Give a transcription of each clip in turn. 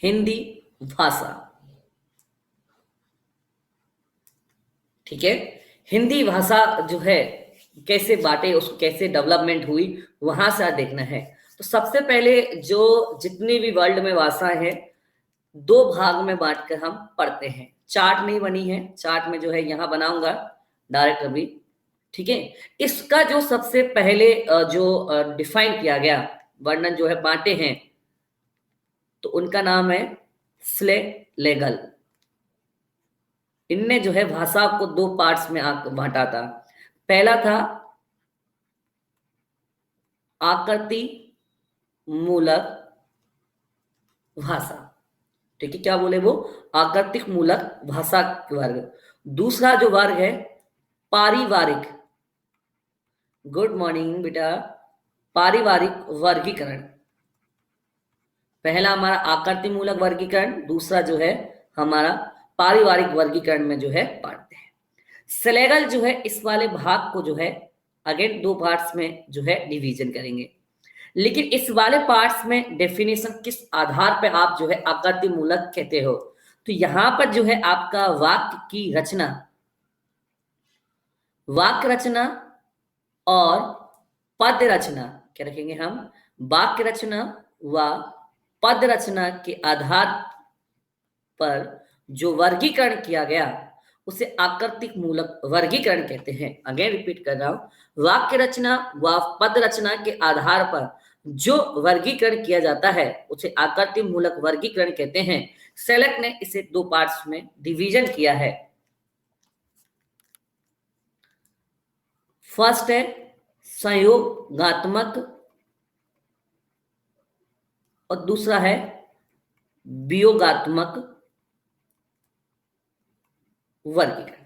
हिंदी भाषा। ठीक है, हिंदी भाषा जो है कैसे बांटे, उसको कैसे डेवलपमेंट हुई, वहां से देखना है। तो सबसे पहले जो जितनी भी वर्ल्ड में भाषाएं हैं, दो भाग में बांटकर हम पढ़ते हैं। चार्ट नहीं बनी है, चार्ट में जो है यहां बनाऊंगा डायरेक्ट अभी। ठीक है, इसका जो सबसे पहले जो डिफाइन किया गया वर्णन जो है बांटे हैं, तो उनका नाम है स्लेगल। इनने जो है भाषा को दो पार्ट्स में बांटा था। पहला था आकृति मूलक भाषा। ठीक है, क्या बोले वो, आकृतिक मूलक भाषा वर्ग। दूसरा जो वर्ग है पारिवारिक, गुड मॉर्निंग बेटा, पारिवारिक वर्गीकरण। पहला हमारा आकृति मूलक वर्गीकरण, दूसरा जो है हमारा पारिवारिक वर्गीकरण में जो है पढ़ते हैं। स्लेगल जो है इस वाले भाग को जो है अगेन दो पार्ट्स में जो है डिवीजन करेंगे। लेकिन इस वाले पार्ट्स में डेफिनेशन किस आधार पर आप जो है आकृति मूलक कहते हो, तो यहां पर जो है आपका वाक्य की रचना, वाक्य रचना और पद रचना, क्या रखेंगे हम, वाक्य रचना व पद रचना के आधार पर जो वर्गीकरण किया गया उसे आकृतिक मूलक वर्गीकरण कहते हैं। अगेन रिपीट कर रहा हूं, वाक्य रचना व पद रचना के आधार पर जो वर्गीकरण किया जाता है उसे आकृतिक मूलक वर्गीकरण कहते हैं। सेलेक्ट ने इसे दो पार्ट्स में डिवीजन किया है। फर्स्ट है संयोगात्मक और दूसरा है वियोगात्मक वर्गीकरण।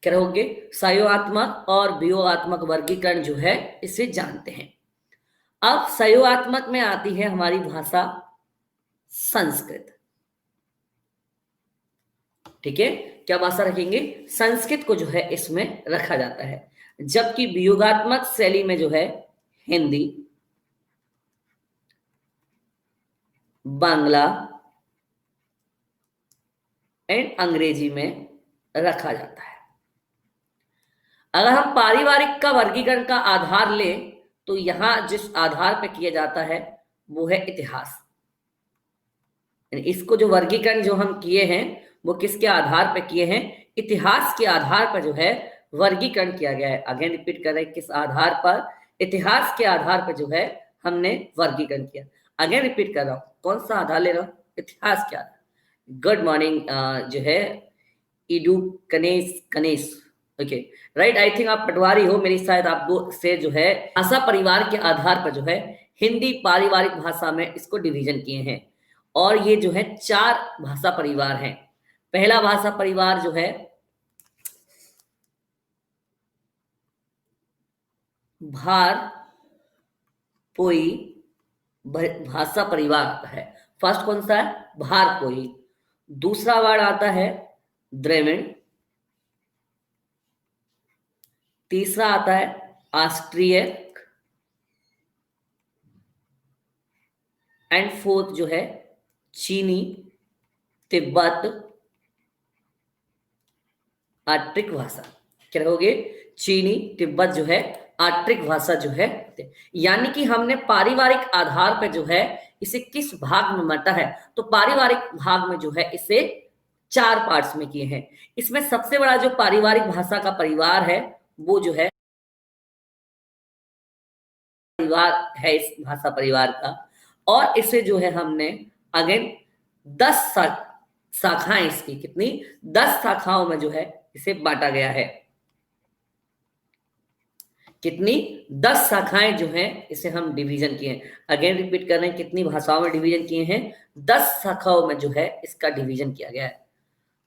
क्या रहोगे, संयोगात्मक और वियोगात्मक वर्गीकरण जो है इसे जानते हैं। अब संयोगात्मक में आती है हमारी भाषा संस्कृत। ठीक है, क्या भाषा रखेंगे, संस्कृत को जो है इसमें रखा जाता है। जबकि वियोगात्मक शैली में जो है हिंदी, बांग्ला एंड अंग्रेजी में रखा जाता है। अगर हम पारिवारिक का वर्गीकरण का आधार ले तो यहां जिस आधार पर किया जाता है वो है इतिहास। इसको जो वर्गीकरण जो हम किए हैं वो किसके आधार पर किए हैं, इतिहास के आधार पर जो है वर्गीकरण किया गया है। अगेन रिपीट कर रहे हैं, किस आधार पर, इतिहास के आधार पर जो है हमने वर्गीकरण किया। अगेन रिपीट कर रहा हूं, कौन सा आधार ले रहा हूं, इतिहास के आधार। गुड मॉर्निंग जो है इडू कनेश ओके राइट, आई थिंक आप पटवारी हो, मेरी शायद आप दो से जो है भाषा परिवार के आधार पर जो है हिंदी पारिवारिक भाषा में इसको डिवीजन किए हैं। और ये जो है चार भाषा परिवार हैं। पहला भाषा परिवार जो है भारपोई भाषा परिवार आता है। फर्स्ट कौन सा है, भारपोई। दूसरा वर्ड आता है द्रविड़। तीसरा आता है ऑस्ट्रियक एंड फोर्थ जो है चीनी तिब्बत आर्टिक भाषा। क्या रहोगे, चीनी तिब्बत जो है आर्टिक भाषा जो है। यानी कि हमने पारिवारिक आधार पर जो है इसे किस भाग में बांटा है, तो पारिवारिक भाग में जो है इसे चार पार्ट्स में किए हैं। इसमें सबसे बड़ा जो पारिवारिक भाषा का परिवार है वो जो है परिवार है इस भाषा परिवार का। और इसे जो है हमने अगेन 10 शाखाएं इसकी, कितनी, 10 शाखाओं में जो है इसे बांटा गया है। कितनी, 10 शाखाएं जो हैं इसे हम डिवीजन किए हैं। अगेन रिपीट कर रहे हैं, कितनी भाषाओं में डिवीजन किए हैं, 10 शाखाओं में जो है इसका डिवीजन किया गया है।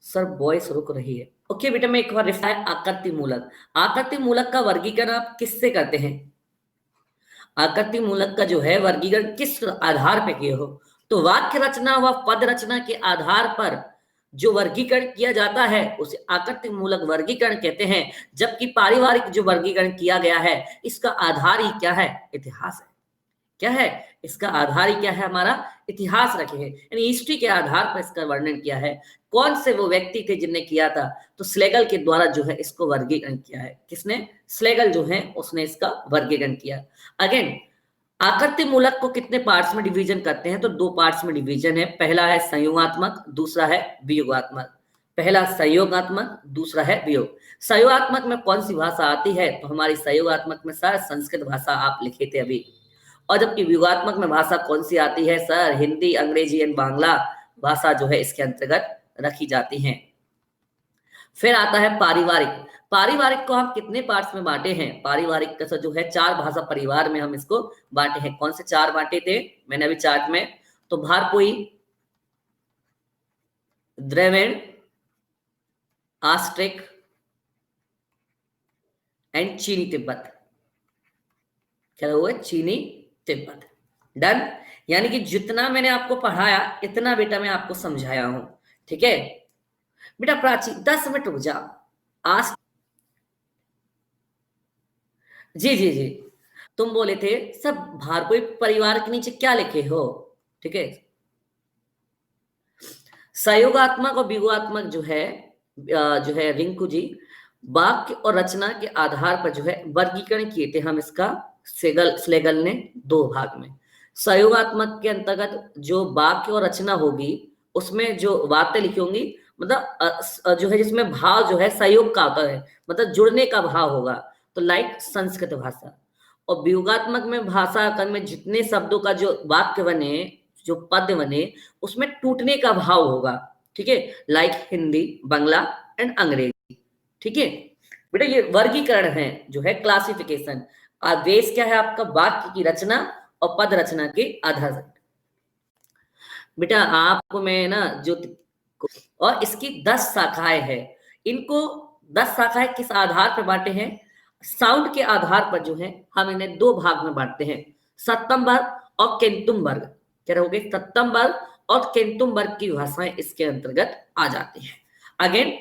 सर वॉइस रुक रही है। ओके बेटा, मैं एक बार आकृति मूलक। आकृति मूलक का वर्गीकरण आप किससे करते हैं, आकृति मूलक का जो है वर्गीकरण किस आधार पे किए हो, तो वाक्य रचना व पद रचना के आधार पर जो वर्गीकरण किया जाता है उसे आकृति मूलक वर्गीकरण कहते हैं। जबकि पारिवारिक जो वर्गीकरण किया गया है इसका आधार ही क्या है, इतिहास है। क्या है, इसका आधार ही क्या है, हमारा इतिहास रखे हैं, यानी हिस्ट्री के आधार पर इसका वर्णन किया है। कौन से वो व्यक्ति थे जिनने किया था, तो स्लेगल के द्वारा जो है इसको वर्गीकरण किया है। किसने, स्लेगल जो है उसने इसका वर्गीकरण किया। अगेन, आकृति मूलक को कितने पार्ट्स में डिवीजन करते हैं, तो दो पार्ट्स में डिवीजन है। पहला है संयोगात्मक, दूसरा है वियोगात्मक। पहला संयोगात्मक, दूसरा है वियोग। संयोगात्मक में कौन सी भाषा आती है, तो हमारी संयोगात्मक में सर संस्कृत भाषा आप लिखे थे अभी। और जबकि वियोगात्मक में भाषा कौन सी आती है सर, हिंदी, अंग्रेजी एंड बांग्ला भाषा जो है इसके अंतर्गत रखी जाती है। फिर आता है पारिवारिक। पारिवारिक को हम कितने पार्ट्स में बांटे हैं, पारिवारिक का जो है चार भाषा परिवार में हम इसको बांटे हैं। कौन से चार बांटे थे, मैंने अभी चार्ट में, तो भारपोई, द्रविड़, आस्ट्रिक एंड चीनी तिब्बत। क्या हुआ, चीनी तिब्बत। डन, यानी कि जितना मैंने आपको पढ़ाया इतना बेटा मैं आपको समझाया हूं, ठीक है बेटा। प्राची 10 मिनट रुक जा। आज जी जी जी, तुम बोले थे सब भारतीय परिवार के नीचे क्या लिखे हो, ठीक है। सहयोगात्मक और वियोगात्मक जो है रिंकू जी, वाक्य और रचना के आधार पर जो है वर्गीकरण किए थे हम इसका, स्लेगल ने दो भाग में। सहयोगात्मक के अंतर्गत जो वाक्य और रचना होगी उसमें जो बातें लिखी होंगी, मतलब जो है जिसमें भाव जो है सहयोग का होता है, मतलब जुड़ने का भाव होगा, तो लाइक संस्कृत भाषा। और वियोगात्मक में भाषा कल में जितने शब्दों का जो वाक्य बने, जो पद बने, उसमें टूटने का भाव होगा, ठीक है, लाइक हिंदी, बांग्ला एंड अंग्रेजी, ठीक है बेटा। ये वर्गीकरण है जो है क्लासिफिकेशन। आदेश क्या है आपका, वाक्य की रचना और पद रचना के आधार पर। बेटा आपको मैं ना जो, और इसकी 10 शाखाएं हैं। इनको 10 शाखाएं किस आधार पर बांटे हैं, साउंड के आधार पर जो है हम इन्हें दो भाग में बांटते हैं, सप्तम वर्ग और केंतुम वर्ग। क्या रहोगे, सप्तम वर्ग और केंतुम वर्ग की भाषाएं इसके अंतर्गत आ जाती हैं। अगेन,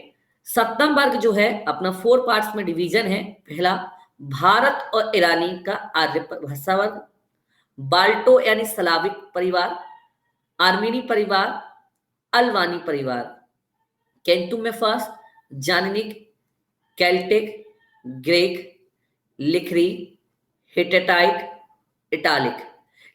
सप्तम वर्ग जो है अपना 4 पार्ट्स में डिवीजन है। पहला, भारत और ईरानी का आर्य भाषा वर्ग, बाल्टो यानी स्लाविक परिवार, आर्मीनी परिवार, अल्बानी परिवार। केंतुम में फर्स्ट, जानिनिक, केल्टिक, ग्रीक, लिखरी, हिटेटाइट, इटालिक।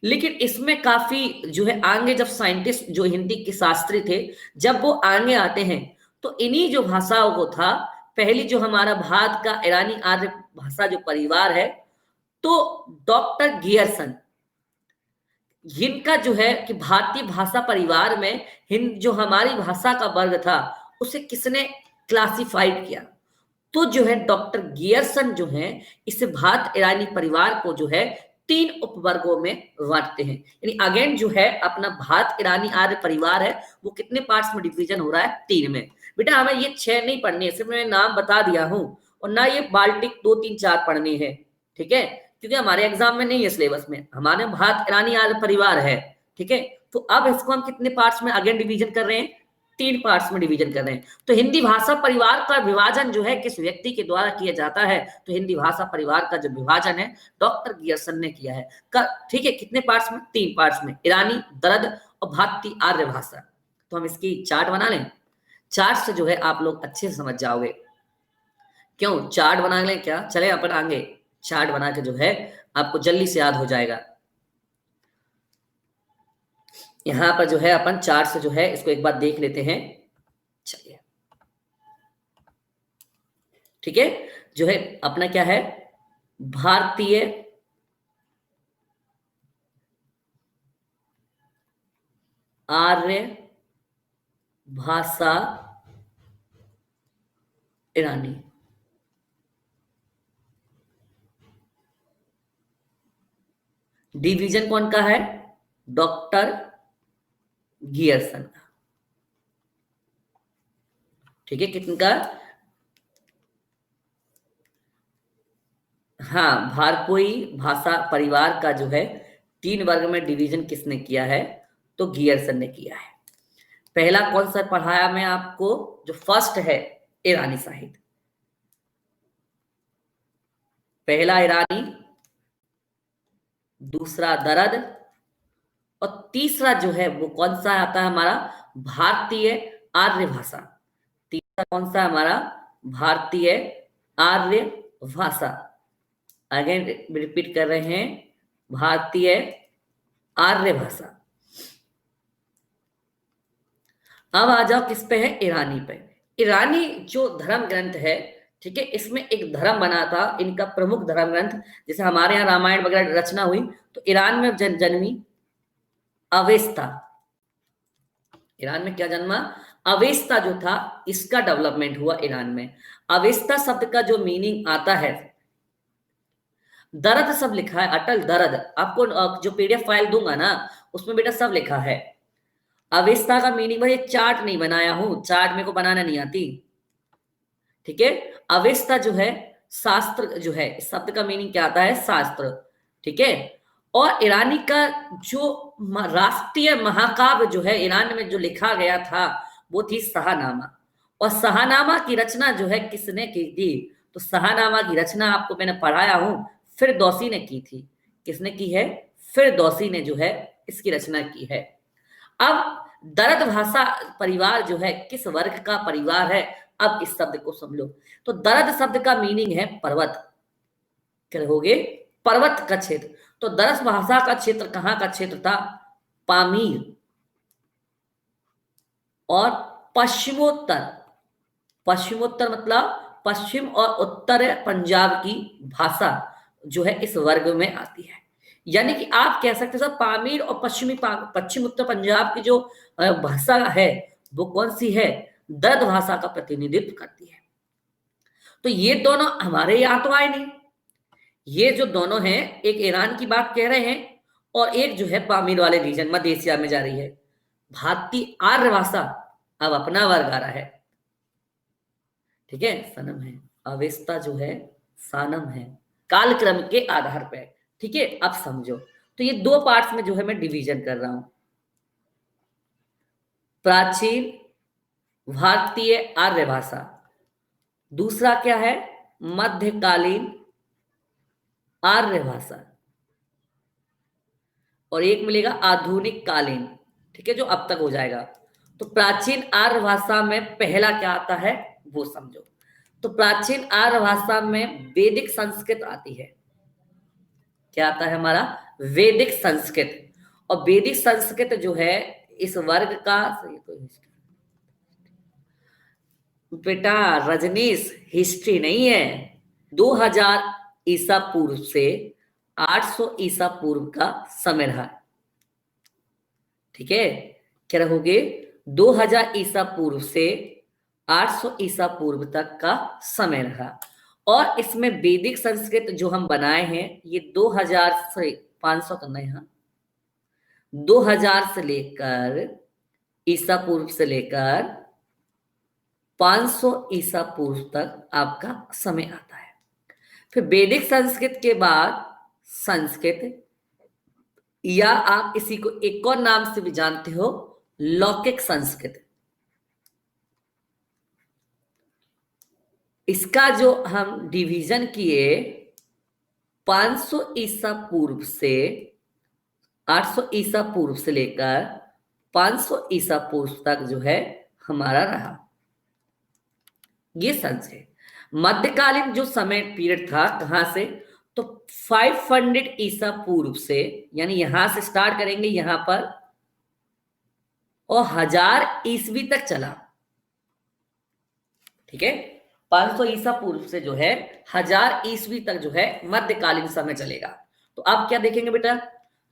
लेकिन इसमें काफी जो है आगे जब साइंटिस्ट जो हिंदी के शास्त्री थे, जब वो आगे आते हैं तो इन्हीं जो भाषाओं को था, पहली जो हमारा भारत का ईरानी आर्य भाषा जो परिवार है, तो डॉक्टर गियरसन, जिनका जो है कि भारतीय भाषा परिवार में हिंद जो हमारी भाषा का वर्ग था उसे किसने क्लासिफाइड किया, तो जो है डॉक्टर गियरसन जो है इस भारत ईरानी परिवार को जो है 3 उपवर्गों में बांटते हैं। यानी अगेन जो है अपना भारत ईरानी आर्य परिवार है वो कितने पार्ट्स में डिवीजन हो रहा है, 3 में। बेटा हमें ये 6 नहीं पढ़ने, सिर्फ मैं नाम बता दिया हूं, और ना ये बाल्टिक 2 3 4 पढ़ने हैं, ठीक है, क्योंकि हमारे एग्जाम में नहीं है सिलेबस में, हमारे भारत ईरानी आर्य परिवार है, ठीक है। तो अब इसको हम कितने पार्ट्स में अगेन डिवीजन कर रहे हैं, 3 पार्ट्स में डिवीजन कर रहे हैं। तो हिंदी भाषा परिवार का विभाजन जो है किस व्यक्ति के द्वारा किया जाता है, तो हिंदी भाषा परिवार का जो विभाजन है डॉक्टर गियरसन ने किया है, ठीक है। कितने पार्ट्स में, 3 पार्ट्स में, ईरानी, दरद और भारतीय आर्य भाषा। तो हम इसकी चार्ट बना लें, चार्ट से जो है आप लोग अच्छे से समझ जाओगे। क्यों, चार्ट बना लें क्या, चले अपन आगे, चार्ट बना के जो है आपको जल्दी से याद हो जाएगा। यहां पर जो है अपन चार्ट से जो है इसको एक बार देख लेते हैं, चलिए ठीक है। जो है अपना क्या है, भारतीय आर्य भाषा ईरानी, डिवीजन कौन का है, डॉक्टर गियरसन का, ठीक है। कितने का, हाँ, भारपोई भाषा परिवार का जो है 3 वर्ग में डिवीजन किसने किया है, तो गियरसन ने किया है। पहला कौन सा पढ़ाया मैं आपको, जो फर्स्ट है ईरानी साहित्य, पहला ईरानी, दूसरा दरद, और तीसरा जो है वो कौन सा आता है हमारा, भारतीय आर्य भाषा। तीसरा कौन सा हमारा, भारतीय आर्य भाषा। अगेन रिपीट कर रहे हैं, भारतीय आर्य भाषा। अब आ जाओ किस पे है, ईरानी पे। ईरानी जो धर्म ग्रंथ है, ठीक है, इसमें एक धर्म बना था, इनका प्रमुख धर्म ग्रंथ, जैसे हमारे यहाँ रामायण वगैरह रचना हुई, तो ईरान में जन्मी अवेस्ता। ईरान में क्या जन्मा, अवेस्ता जो था, इसका डेवलपमेंट हुआ ईरान में। अवेस्ता शब्द का जो मीनिंग आता है, दर्द सब लिखा है, अटल दर्द, आपको जो पीडीएफ फाइल दूंगा ना, उसमें बेटा सब लिखा है। अवेस्ता का मीनिंग, भाई चार्ट नहीं बनाया हूं, चार्ट मेरे को बनाना नहीं आती, ठीक है। अवेस्ता जो है शास्त्र, जो है शब्द का मीनिंग क्या आता है, शास्त्र, ठीक है। और ईरानी का जो राष्ट्रीय महाकाव्य जो है ईरान में जो लिखा गया था, वो थी शाहनामा। और शाहनामा की रचना जो है किसने की थी, तो शाहनामा की रचना आपको मैंने पढ़ाया हूं, फिरदौसी ने की थी। किसने की है, फिरदौसी ने जो है इसकी रचना की है। अब दर्द भाषा परिवार जो है किस वर्ग का परिवार है, अब इस शब्द को समझो। तो दर्द शब्द का मीनिंग है पर्वत, क्या होगे, पर्वत का क्षेत्र। तो दरस भाषा का क्षेत्र कहां का क्षेत्र था, पामीर। और पश्चिमोत्तर, पश्चिमोत्तर मतलब पश्चिम और उत्तर पंजाब की भाषा जो है इस वर्ग में आती है। यानी कि आप कह सकते हो पामीर और पश्चिम उत्तर पंजाब की जो भाषा है, वो कौन सी है, दर्द भाषा का प्रतिनिधित्व करती है। तो ये दोनों हमारे यहाँ तो आए नहीं, ये जो दोनों हैं, एक ईरान की बात कह रहे हैं, और एक जो है पामीर वाले रीजन मध्य एशिया में जा रही है। भारतीय आर्य भाषा अब अपना वर्ग आ रहा है, ठीक है, सनम है, अवेस्ता जो है सानम है, कालक्रम के आधार पर, ठीक है। अब समझो, तो ये दो पार्ट्स में जो है मैं डिवीजन कर रहा हूं, प्राचीन भारतीय आर्य भाषा, दूसरा क्या है, मध्यकालीन आर्य भाषा, और एक मिलेगा आधुनिक कालीन, ठीक है, जो अब तक हो जाएगा। तो प्राचीन आर्य भाषा में पहला क्या आता है वो समझो। तो प्राचीन आर्य भाषा में वैदिक संस्कृत आती है। क्या आता है हमारा, वैदिक संस्कृत। और वैदिक संस्कृत जो है इस वर्ग का, बेटा रजनीश हिस्ट्री नहीं है, 2000 ईसा पूर्व से 800 ईसा पूर्व का समय रहा, ठीक है। क्या रहोगे, 2000 ईसा पूर्व से 800 ईसा पूर्व तक का समय रहा। और इसमें वैदिक संस्कृत जो हम बनाए हैं, ये 2000 से 500 करना है, हाँ, 2000 से लेकर ईसा पूर्व से लेकर 500 ईसा पूर्व तक आपका समय आता है। फिर वैदिक संस्कृत के बाद संस्कृत, या आप इसी को एक और नाम से भी जानते हो, लौकिक संस्कृत। इसका जो हम डिवीजन किए 500 ईसा पूर्व से 800 ईसा पूर्व से लेकर 500 ईसा पूर्व तक जो है हमारा रहा, ये संस्कृत। मध्यकालीन जो समय पीरियड था कहां से, तो 500 ईसा पूर्व से, यानी यहां से स्टार्ट करेंगे यहां पर, और 1000 ईस्वी तक चला, ठीक है। 500 ईसा पूर्व से जो है 1000 ईस्वी तक जो है मध्यकालीन समय चलेगा। तो आप क्या देखेंगे बेटा,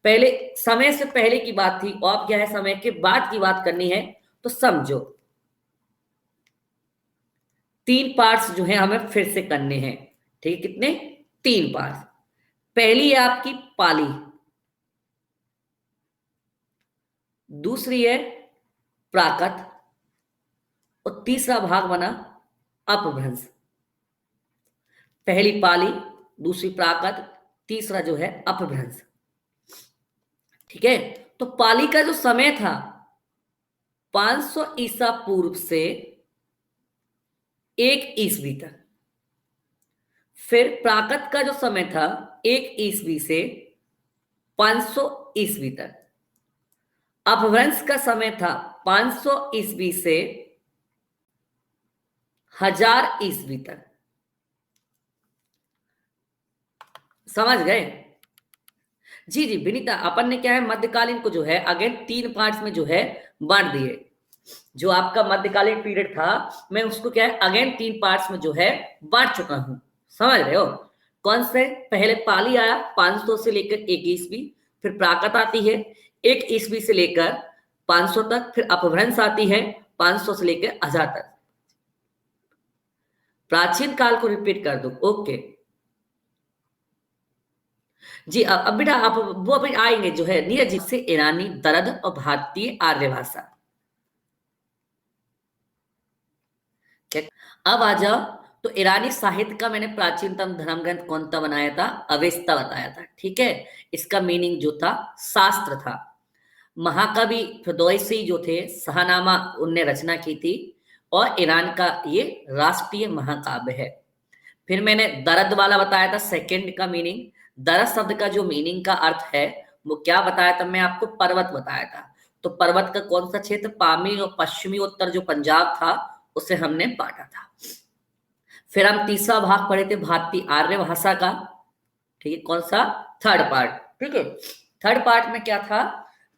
पहले समय से पहले की बात थी, और अब क्या है, समय के बाद की बात करनी है। तो समझो, 3 पार्ट्स जो है हमें फिर से करने हैं, ठीक है, कितने, 3 पार्ट्स। पहली है आपकी पाली, दूसरी है प्राकृत, और तीसरा भाग बना अपभ्रंश। पहली पाली, दूसरी प्राकृत, तीसरा जो है अपभ्रंश, ठीक है। तो पाली का जो समय था 500 ईसा पूर्व से 1 ईस्वी तक, फिर प्राकृत का जो समय था 1 ईस्वी से 500 ईस्वी तक। अपभ्रंश का समय था 500 ईस्वी से 1000 ईस्वी तक। समझ गए? जी जी विनीता, अपन ने क्या है मध्यकालीन को जो है अगेन 3 पार्ट्स में जो है बांट दिए। जो आपका मध्यकालीन पीरियड था मैं उसको क्या है अगेन 3 पार्ट्स में जो है बांट चुका हूं। समझ रहे हो? कौन से? पहले पाली आया 500 से लेकर 1 ईस्वी, फिर प्राकृत आती है 1 ईस्वी से लेकर 500 तक, फिर अपभ्रंश आती है 500 से लेकर 1000 तक। प्राचीन काल को रिपीट कर दो। ओके जी, अब बेटा आप वो अभी आएंगे जो है नीरज जी से ईरानी दरद और भारतीय आर्य भाषा। अब आ जाओ, तो ईरानी साहित्य का मैंने प्राचीनतम धर्म ग्रंथ कौन सा बनाया था? अवेस्ता बताया था। ठीक है, इसका मीनिंग जो था शास्त्र था। महाकवि फिरदौसी जो थे शाहनामा उनने रचना की थी और ईरान का ये राष्ट्रीय महाकाव्य है। फिर मैंने दर्द वाला बताया था सेकंड का मीनिंग। दर्द शब्द का जो मीनिंग का अर्थ है वो क्या बताया था? मैं आपको पर्वत बताया था। तो पर्वत का कौन सा क्षेत्र? पामी और पश्चिमी उत्तर जो पंजाब था उसे हमने बांटा था। फिर हम तीसरा भाग पढ़े थे भारतीय आर्य भाषा का। ठीक है, कौन सा? Third part. ठीक है, थर्ड पार्ट में क्या था?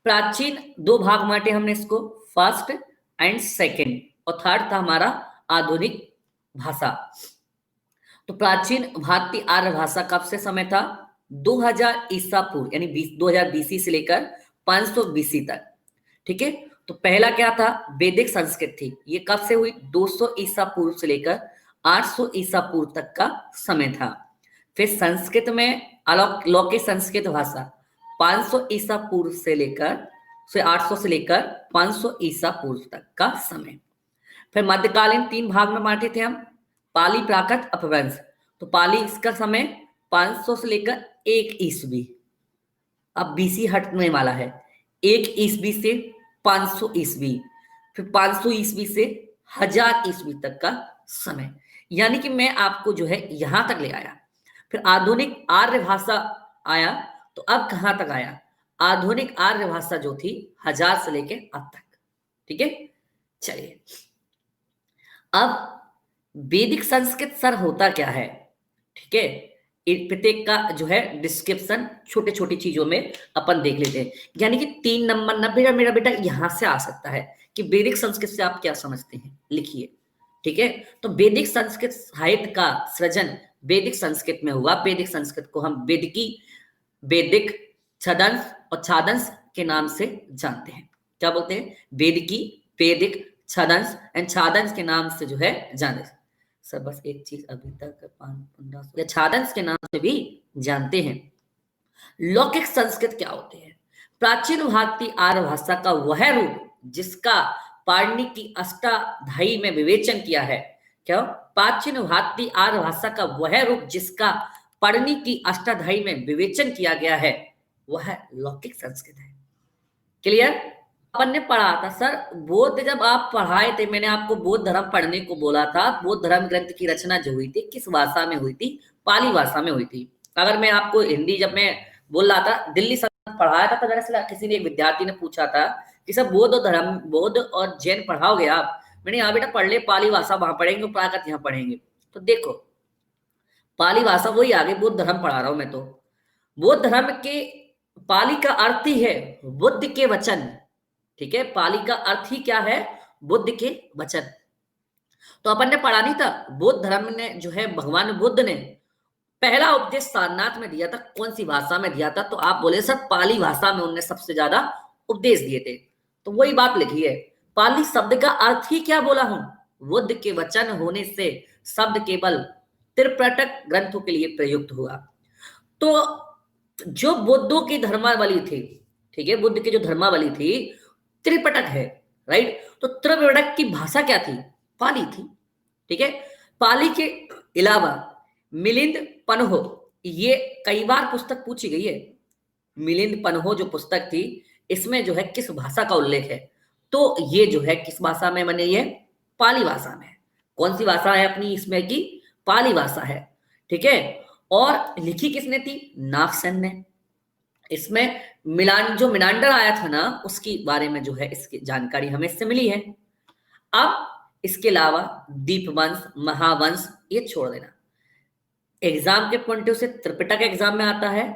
प्राचीन 2 भाग बांटे हमने इसको, फर्स्ट एंड सेकंड, और थर्ड था हमारा आधुनिक भाषा। तो प्राचीन भारतीय आर्य भाषा कब से समय था? 2000 ईसा पूर्व, यानी 2000 बीसी से लेकर 500 बीसी तक। ठीक है, तो पहला क्या था? वैदिक संस्कृत थी। ये कब से हुई? 200 ईसा पूर्व से लेकर 800 ईसा पूर्व तक का समय था। फिर संस्कृत में लौकिक संस्कृत भाषा 500 ईसा पूर्व से लेकर 800 से लेकर 500 ईसा पूर्व तक का समय। फिर मध्यकालीन 3 भाग में बांटे थे हम, पाली प्राकृत अपभ्रंश। तो पाली इसका समय 500 से लेकर 1 ईस्वी। अब बीसी हटने वाला है, 1 ईस्वी से 500 ईस्वी, फिर 500 ईस्वी से 1000 ईस्वी तक का समय। यानी कि मैं आपको जो है यहां तक ले आया। फिर आधुनिक आर्य भाषा आया, तो अब कहां तक आया? आधुनिक आर्य भाषा जो थी 1000 से लेके अब तक। ठीक है, चलिए अब वैदिक संस्कृत सर होता क्या है? ठीक है, प्रत्येक का जो है डिस्क्रिप्शन छोटे छोटी चीजों में अपन देख लेते हैं। यानी कि 3 नंबर ना मेरा बेटा यहां से आ सकता है कि वैदिक संस्कृत से आप क्या समझते हैं, लिखिए। ठीक है, तो वैदिक संस्कृत साहित्य का सृजन वैदिक संस्कृत में हुआ। वैदिक संस्कृत को हम वैदिक छदंस और छादंस के नाम से जानते हैं। क्या बोलते हैं? वेदिकी, वैदिक, छदंस एंड छादंस के नाम से जो है जानते हैं। सर बस एक चीज अभी तक 15 या छादंस के नाम से भी जानते हैं। लौकिक संस्कृत क्या होते हैं? प्राचीन भारतीय आर्य भाषा का वह रूप जिसका पाणिनि की अष्टाध्यायी में विवेचन किया है। क्या? प्राचीन भारतीय आर्य भाषा का वह रूप जिसका पाणिनि की अष्टाध्यायी में विवेचन किया गया है वह लौकिक संस्कृत है। क्लियर? अपन ने पढ़ा था सर, बौद्ध जब आप पढ़ाए थे, मैंने आपको बौद्ध धर्म पढ़ने को बोला था। बौद्ध धर्म ग्रंथ की रचना जो हुई थी किस भाषा में हुई थी? पाली भाषा में हुई थी। अगर मैं आपको हिंदी जब मैं बोल रहा था दिल्ली संस्कृत पढ़ाया था, तो दरअसल किसी ने एक विद्यार्थी ने पूछा था कि सर बौद्ध और जैन पढ़ाओगे आप? मैंने यहाँ बेटा पढ़ ले, पाली भाषा वहां पढ़ेंगे, प्राकृत यहाँ पढ़ेंगे। तो देखो पाली भाषा वही आ गई, बौद्ध धर्म पढ़ा रहा हूं मैं। तो बौद्ध धर्म के पाली का अर्थ ही है बुद्ध के वचन। ठीक है, पाली का अर्थ ही क्या है? बुद्ध के वचन। तो अपन ने पढ़ा नहीं था, बौद्ध धर्म ने जो है भगवान बुद्ध ने पहला उपदेश सारनाथ में दिया था। कौन सी भाषा में दिया था? तो आप बोले सर पाली भाषा में उनने सबसे ज्यादा उपदेश दिए थे। तो वही बात लिखी है, पाली शब्द का अर्थ ही क्या बोला हूं? बुद्ध के वचन होने से शब्द केवल त्रिपिटक ग्रंथों के लिए प्रयुक्त हुआ। तो जो बुद्धों की धर्मावली थी, ठीक है, बुद्ध की जो धर्मावली थी त्रिपिटक है, राइट? तो त्रिपिटक की भाषा क्या थी? पाली थी। ठीक है, पाली के अलावा मिलिंद पन्हो, ये कई बार पुस्तक पूछी गई है। मिलिंद पन्हो जो पुस्तक थी इसमें जो है किस भाषा का उल्लेख है? तो ये जो है किस भाषा में बनी है? पाली भाषा में। कौन सी भाषा है अपनी इसमें की? पाली भाषा है। ठीक है, और लिखी किसने थी? नागसेन ने। इसमें मिनांडर आया था ना, उसकी बारे में जो है इसकी जानकारी हमें इससे मिली है। अब इसके अलावा दीपवंश, महावंश ये छोड़ देना। एग्जाम के पॉइंट ऑफ से त्रिपिटक एग्जाम में आता है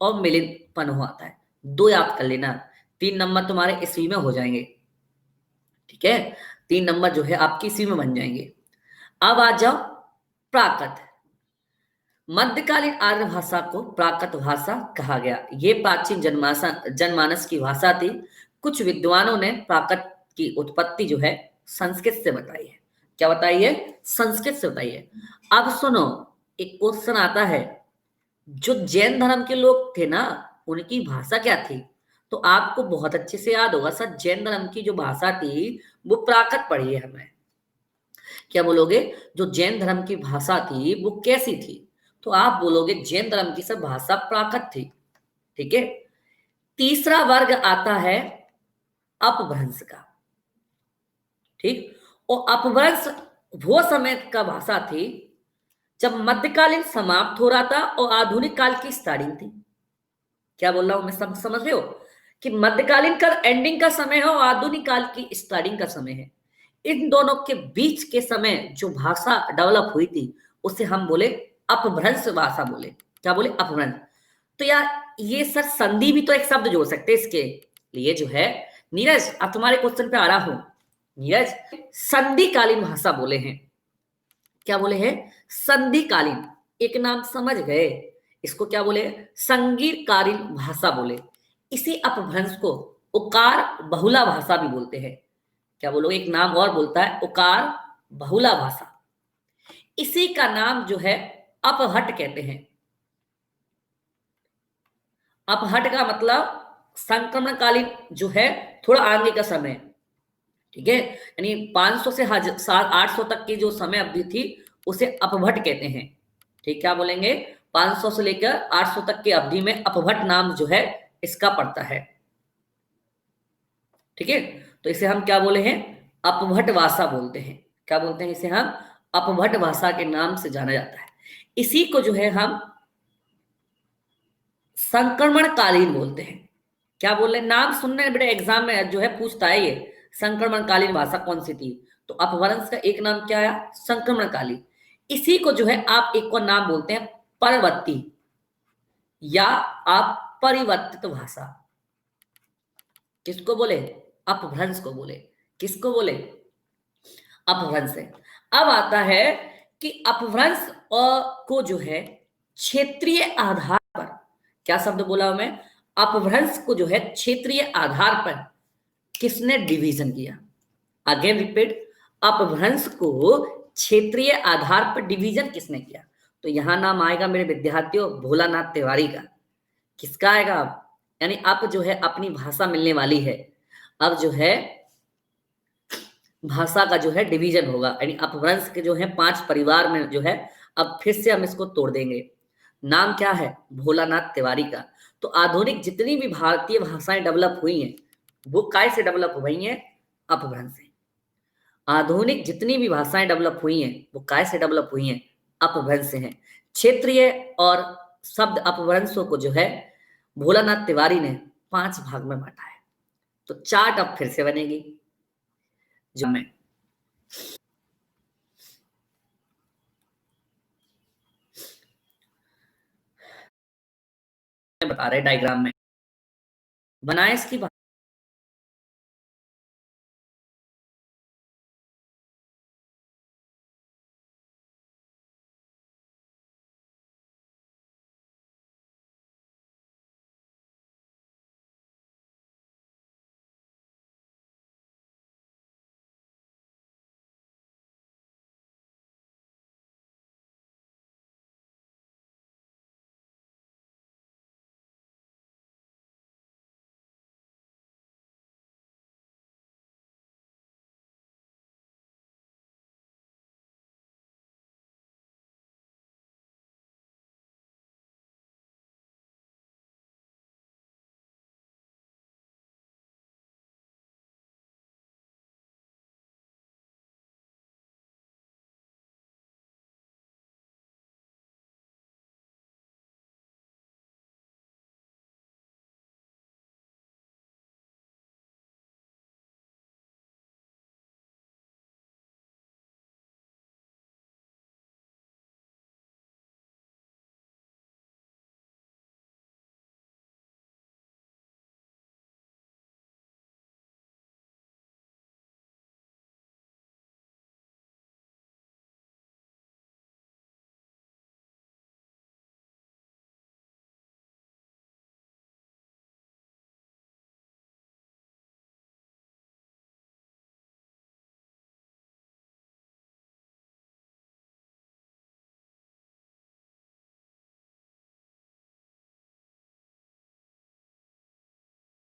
और मिलिंद पन्हु आता है। दो याद कर लेना, 3 नंबर तुम्हारे ईस्वी में हो जाएंगे। ठीक है, 3 नंबर जो है आपकी ईस्वी में बन जाएंगे। अब आ जाओ प्राकृत। मध्यकालीन आर्य भाषा को प्राकृत भाषा कहा गया। ये प्राचीन जनमानस की भाषा थी। कुछ विद्वानों ने प्राकृत की उत्पत्ति जो है संस्कृत से बताई है। क्या बताई है? संस्कृत से बताई है। अब सुनो, एक क्वेश्चन आता है, जो जैन धर्म के लोग थे ना, उनकी भाषा क्या थी? तो आपको बहुत अच्छे से याद होगा सर, जैन धर्म की जो भाषा थी वो प्राकृत पढ़ी है हमें। क्या बोलोगे? जो जैन धर्म की भाषा थी वो कैसी थी? तो आप बोलोगे जैन धर्म की सब भाषा प्राकृत थी। ठीक है। तीसरा वर्ग आता है अपभ्रंश का। ठीक। और अपभ्रंश वो समय का भाषा थी जब मध्यकालीन समाप्त हो रहा था और आधुनिक काल की स्टार्टिंग थी। क्या बोल रहा हूं मैं, सब समझ रहे हो कि मध्यकालीन का एंडिंग का समय है और आधुनिक काल की स्टार्टिंग का समय है। इन दोनों के बीच के समय जो भाषा डेवलप हुई थी उसे हम बोले अपभ्रंश भाषा बोले। क्या बोले? अपभ्रंश। तो यार ये सर संधि भी तो एक शब्द जोड़ सकते हैं इसके लिए जो है। नीरज, अब तुम्हारे क्वेश्चन पे आ रहा हूं। नीरज, संधिकालीन भाषा बोले हैं। क्या बोले हैं? संधिकालीन। एक नाम समझ गए, इसको क्या बोले? संगीतकालीन भाषा बोले। इसी अपभ्रंश को उकार बहुला भाषा भी बोलते हैं। क्या बोलो? एक नाम और बोलता है उकार बहुला भाषा। इसी का नाम जो है अपहट कहते हैं। अपहट का मतलब संक्रमणकालीन जो है, थोड़ा आगे का समय। ठीक है, यानी 500 से 800 तक की जो समय अवधि थी उसे अपभट कहते हैं। ठीक, क्या बोलेंगे? 500 से लेकर 800 तक की अवधि में अपभट नाम जो है इसका पड़ता है। ठीक है, तो इसे हम क्या बोले हैं? अपभट भाषा बोलते हैं। क्या बोलते हैं इसे? हम अपभट भाषा के नाम से जाना जाता है। इसी को जो है हम संक्रमणकालीन बोलते हैं। क्या बोल रहे? नाम सुनने बड़े एग्जाम में जो है पूछता है ये, संक्रमणकालीन भाषा कौन सी थी? तो अपभ्रंश का एक नाम क्या है? संक्रमणकालीन। इसी को जो है आप एक और नाम बोलते हैं परवर्ती या आप परिवर्तित भाषा। किसको बोले? अपभ्रंश को बोले। किसको बोले? अपभ्रंश है। अब आता है कि अपभ्रंश को जो है क्षेत्रीय आधार पर, क्या शब्द बोला मैं? अपभ्रंश को जो है क्षेत्रीय आधार पर किसने डिवीजन किया? अगेन रिपीट, अपभ्रंश को क्षेत्रीय आधार पर डिवीजन किसने किया? तो यहां नाम आएगा मेरे विद्यार्थियों भोलानाथ तिवारी का। किसका आएगा? अब यानी अब जो है अपनी भाषा मिलने वाली है। अब जो है भाषा का जो है डिवीजन होगा, यानी अपभ्रंश के जो है 5 परिवार में जो है अब फिर से हम इसको तोड़ देंगे। नाम क्या है? भोलानाथ तिवारी का। तो आधुनिक जितनी भी भारतीय भाषाएं डेवलप हुई हैं वो काय से डेवलप हुई हैं? अपभ्रंश से। आधुनिक जितनी भी भाषाएं डेवलप हुई हैं वो काय से डेवलप हुई हैं? अपभ्रंश से हैं। क्षेत्रीय और शब्द अपभ्रंशों को जो है भोलानाथ तिवारी ने 5 भाग में बांटा है। तो चार्ट अब फिर से बनेगी जो मैं बता रहे डायग्राम में बनाए इसकी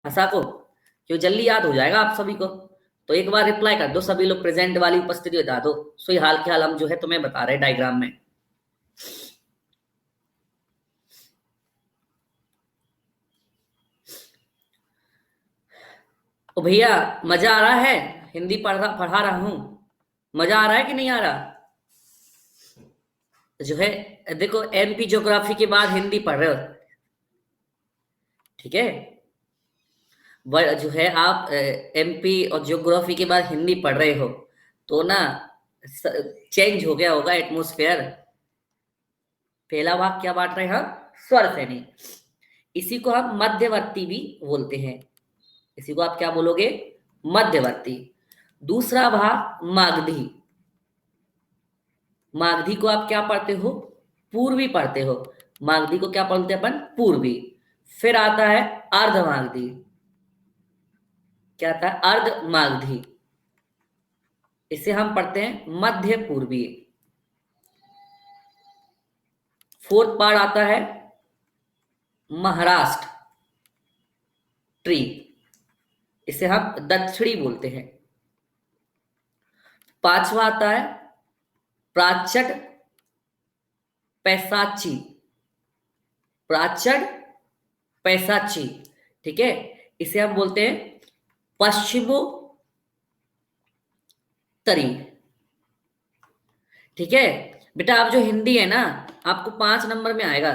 भाषा को, क्यों जल्दी याद हो जाएगा आप सभी को। तो एक बार रिप्लाई कर दो सभी लोग, प्रेजेंट वाली उपस्थिति बता दो। सो ये हाल के हाल हम जो है तुम्हें बता रहे हैं डायग्राम में। तो भैया मजा आ रहा है, हिंदी पढ़ा रहा हूं, मजा आ रहा है कि नहीं आ रहा? जो है देखो, एमपी ज्योग्राफी के बाद हिंदी पढ़ रहे हो, ठीक है। जो है आप एमपी और ज्योग्राफी के बाद हिंदी पढ़ रहे हो, तो ना चेंज हो गया होगा एटमोस्फेयर। पहला भाग क्या बांट रहे हैं हम? स्वर श्रेणी। इसी को हम मध्यवर्ती भी बोलते हैं। इसी को आप क्या बोलोगे? मध्यवर्ती। दूसरा भाग मागधी। मागधी को आप क्या पढ़ते हो? पूर्वी पढ़ते हो। मागधी को क्या पढ़ते हैं अपन? पूर्वी। फिर आता है अर्ध मागधी। क्या आता है? अर्ध मागधी। इसे हम पढ़ते हैं मध्य पूर्वी। फोर्थ पार्ट आता है महाराष्ट्र ट्री। इसे हम दक्षिणी बोलते हैं। पांचवा आता है प्राचट पैसाची। प्राचट पैसाची, ठीक है। इसे हम बोलते हैं पश्चिमोत्तरी, ठीक है। बेटा आप जो हिंदी है ना, आपको 5 नंबर में आएगा।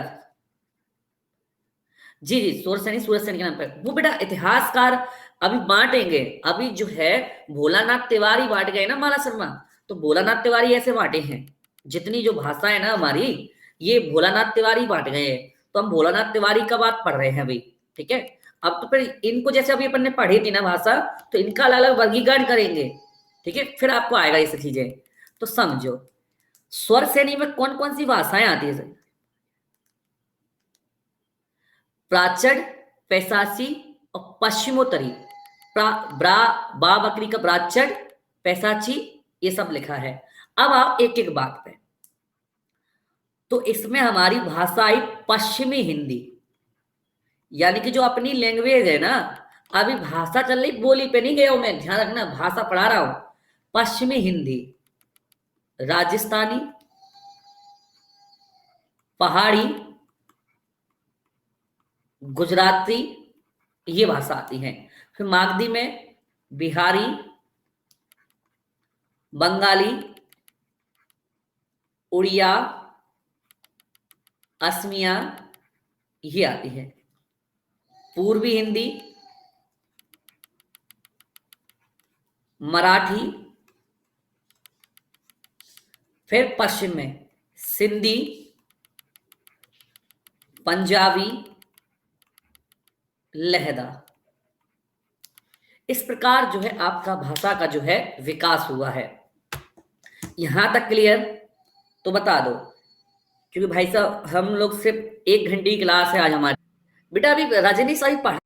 जी जी, सूरज सैनी के नाम पर वो बेटा इतिहासकार अभी बांटेंगे। अभी जो है भोलानाथ तिवारी बांट गए ना, माला शर्मा, तो भोलानाथ तिवारी ऐसे बांटे हैं। जितनी जो भाषा है ना हमारी, ये भोलानाथ तिवारी बांट गए हैं। तो हम भोलानाथ तिवारी का बात पढ़ रहे हैं अभी, ठीक है। अब तो फिर इनको जैसे अभी अपन ने पढ़ी थी ना भाषा, तो इनका अलग अलग वर्गीकरण करेंगे, ठीक है। फिर आपको आएगा ये सब चीजें। तो समझो स्वर श्रेणी में कौन कौन सी भाषाएं आती है? प्राचड़, पैसासी और पश्चिमोत्तरी। ब्रा बा बकरी का प्राचड़, पैसाची, ये सब लिखा है। अब आप एक एक बात पे। तो इसमें हमारी भाषा आई पश्चिमी हिंदी, यानी कि जो अपनी लैंग्वेज है ना, अभी भाषा चल रही, बोली पे नहीं गया हूं मैं, ध्यान रखना, भाषा पढ़ा रहा हूं। पश्चिमी हिंदी, राजस्थानी, पहाड़ी, गुजराती, ये भाषा आती है। फिर मागधी में बिहारी, बंगाली, उड़िया, असमिया, ये आती है। पूर्वी हिंदी, मराठी, फिर पश्चिम में सिंधी, पंजाबी, लहदा। इस प्रकार जो है आपका भाषा का जो है विकास हुआ है। यहां तक क्लियर? तो बता दो, क्योंकि भाई साहब हम लोग सिर्फ 1 घंटे की क्लास है आज हमारी। बेटा अभी रजनी साहब